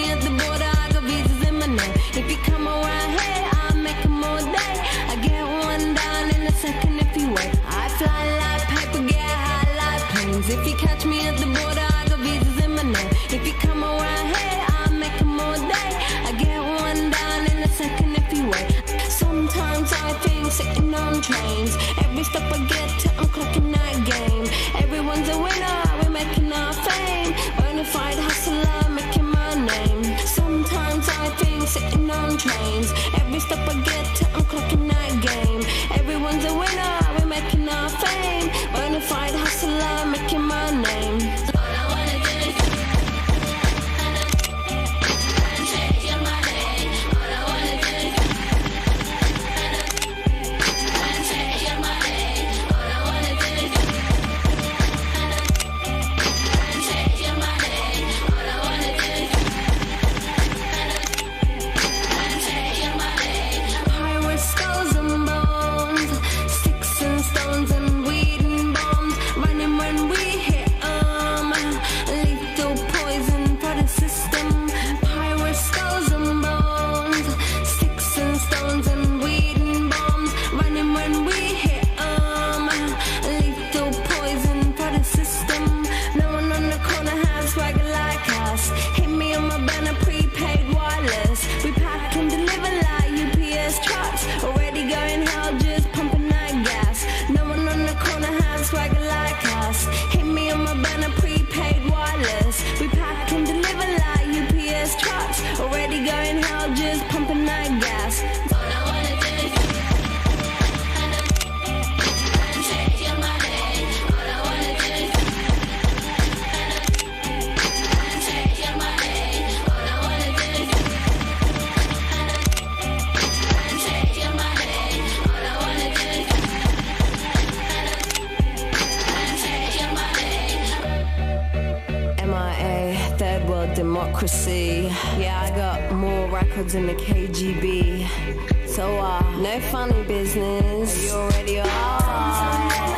me at the border, I got visas in my name. If you come around here, I'll make them all day. I get one down in a second if you wait. I fly like paper, get high like planes. If you catch me at the border, I got visas in my name. If you come around here, I'll make them all day. I get one down in a second if you wait. Sometimes I think sitting on trains. Every step I get to, I'm clocking that game. Everyone's a winner, we're making our fame. Bonafide hustler, making my name. Sometimes I think sitting on trains. Every step I get to, I'm clocking that game. Everyone's a winner, we're making our fame. Bonafide hustler, making my name. All I wanna do is change your money. All I wanna do is change your money. All I wanna do is change your money. All I wanna do is change your money. Pirates, skulls and bones, sticks and stones and weed and bombs. Running when we hit 'em. Lethal poison for the system. Pirates, skulls and bones, sticks and stones and weed and bombs. Running when we hit 'em. Lethal poison for the system. No one on the corner has swagger like us. Hit me on my banner, prepaid wireless. We pack and deliver like UPS trucks. Already going hell, just pumping that gas. No one on the corner has swagger like us. Hit me on my banner, prepaid wireless. We pack and deliver like UPS trucks. Already going hell, just pumping that gas. All I wanna do is change your money. All I wanna do is change your money. All I wanna do is change your money. All I wanna do is change your money. MIA, third world democracy. Yeah, I got more records than the KGB. So, no funny business. You already are.